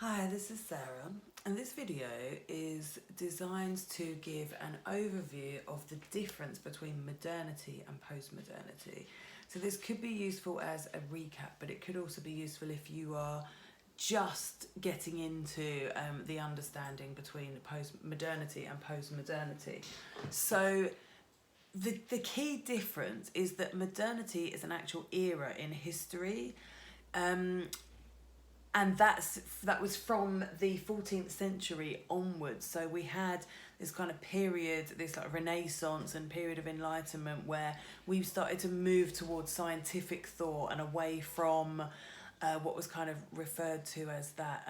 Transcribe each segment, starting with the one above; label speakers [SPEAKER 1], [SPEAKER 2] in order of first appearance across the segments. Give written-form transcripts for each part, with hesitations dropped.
[SPEAKER 1] Hi, this is Sarah, and this video is designed to give an overview of the difference between modernity and postmodernity. So this could be useful as a recap, but it could also be useful if you are just getting into the understanding between modernity and postmodernity. So the key difference is that modernity is an actual era in history. And that was from the 14th century onwards. So we had this kind of period, this like Renaissance and period of Enlightenment, where we started to move towards scientific thought and away from what was kind of referred to as that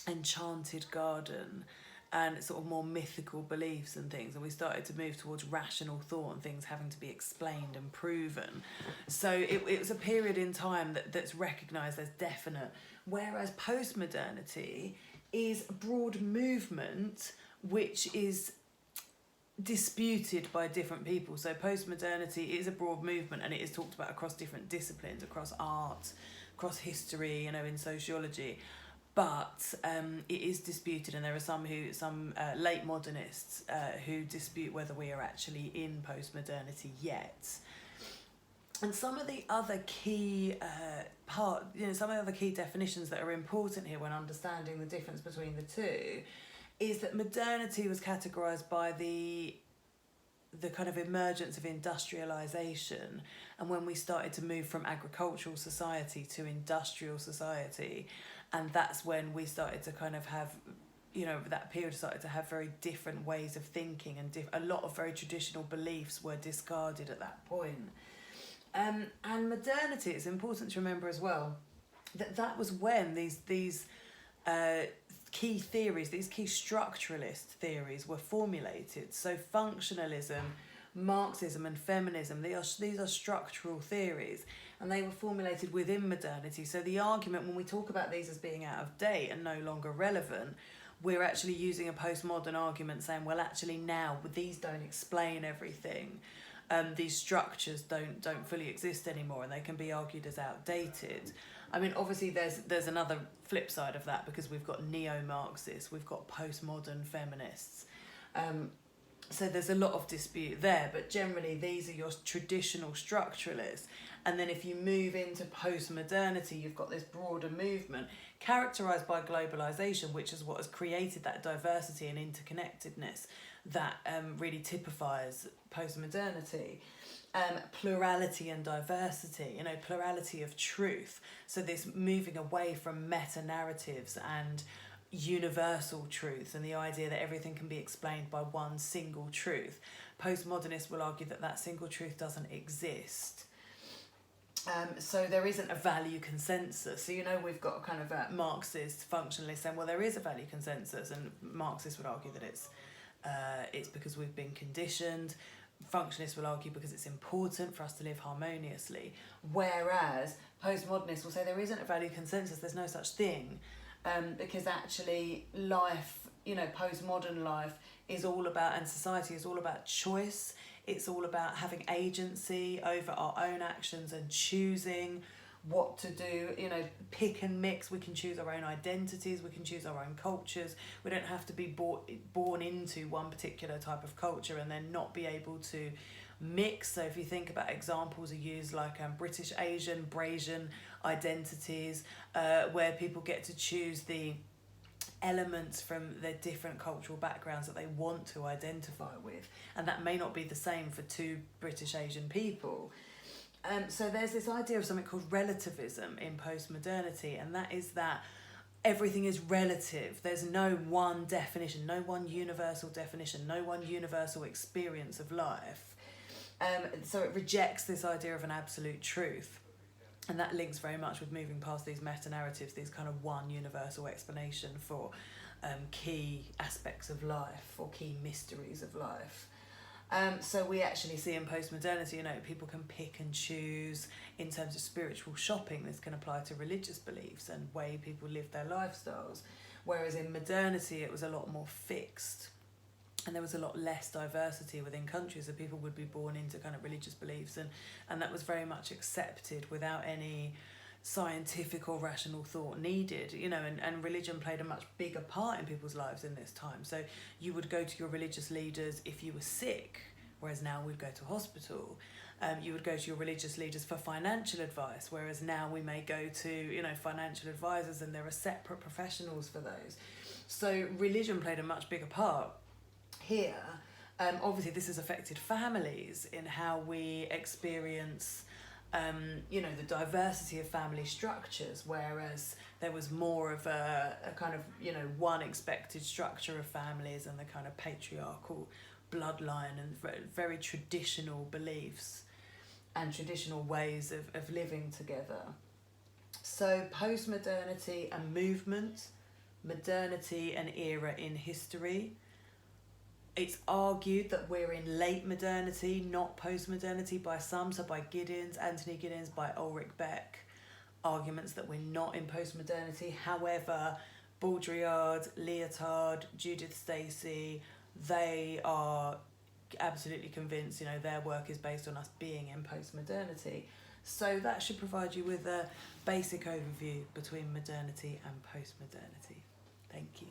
[SPEAKER 1] enchanted garden and sort of more mythical beliefs and things, and we started to move towards rational thought and things having to be explained and proven. So it was a period in time that's recognised as definite, whereas postmodernity is a broad movement which is disputed by different people. So postmodernity is a broad movement and it is talked about across different disciplines, across art, across history, in sociology. But it is disputed, and there are some late modernists who dispute whether we are actually in postmodernity yet. And some of the other key some of the other key definitions that are important here when understanding the difference between the two is that modernity was categorised by the kind of emergence of industrialisation, and when we started to move from agricultural society to industrial society, and that's when we started to kind of have, that period started to have very different ways of thinking, and a lot of very traditional beliefs were discarded at that point. And modernity, it's important to remember as well that was when these key theories, these key structuralist theories were formulated. So functionalism, Marxism and feminism, these are structural theories, and they were formulated within modernity. So the argument when we talk about these as being out of date and no longer relevant, we're actually using a postmodern argument saying, well, actually now these don't explain everything. These structures don't fully exist anymore, and they can be argued as outdated. I mean, obviously there's another flip side of that, because we've got neo-Marxists, we've got postmodern feminists. So there's a lot of dispute there, but generally these are your traditional structuralists. And then if you move into postmodernity, you've got this broader movement characterised by globalisation, which is what has created that diversity and interconnectedness that really typifies postmodernity. Plurality and diversity, plurality of truth. So this moving away from meta-narratives and universal truth and the idea that everything can be explained by one single truth. Postmodernists will argue that single truth doesn't exist. So there isn't a value consensus. So, we've got a kind of a Marxist functionalist saying, well, there is a value consensus, and Marxists would argue that it's because we've been conditioned. Functionists will argue because it's important for us to live harmoniously. Whereas postmodernists will say there isn't a value consensus, there's no such thing. Because actually life, postmodern life is all about, and society is all about choice. It's all about having agency over our own actions and choosing what to do, pick and mix. We can choose our own identities, we can choose our own cultures. We don't have to be born into one particular type of culture and then not be able to mix. So if you think about examples are used like British Asian, Brasian identities, where people get to choose the elements from their different cultural backgrounds that they want to identify with, and that may not be the same for two British Asian people. So there's this idea of something called relativism in postmodernity, and that is that everything is relative. There's no one definition, no one universal definition, no one universal experience of life. So it rejects this idea of an absolute truth. And that links very much with moving past these meta-narratives, these kind of one universal explanation for key aspects of life or key mysteries of life. So we actually see in postmodernity, people can pick and choose in terms of spiritual shopping. This can apply to religious beliefs and way people live their lifestyles. Whereas in modernity, it was a lot more fixed. And there was a lot less diversity within countries, so people would be born into kind of religious beliefs, and that was very much accepted without any scientific or rational thought needed, you know, and religion played a much bigger part in people's lives in this time. So you would go to your religious leaders if you were sick, whereas now we'd go to hospital. You would go to your religious leaders for financial advice, whereas now we may go to, you know, financial advisors, and there are separate professionals for those. So religion played a much bigger part here. Obviously this has affected families in how we experience you know, the diversity of family structures, whereas there was more of a kind of, you know, one expected structure of families and the kind of patriarchal bloodline and very traditional beliefs and traditional ways of living together. So postmodernity and movement, modernity and era in history. It's argued that we're in late modernity, not post-modernity by some, so by Giddens, Anthony Giddens, by Ulrich Beck, arguments that we're not in post-modernity. However, Baudrillard, Lyotard, Judith Stacey, they are absolutely convinced, you know, their work is based on us being in post-modernity. So that should provide you with a basic overview between modernity and post-modernity. Thank you.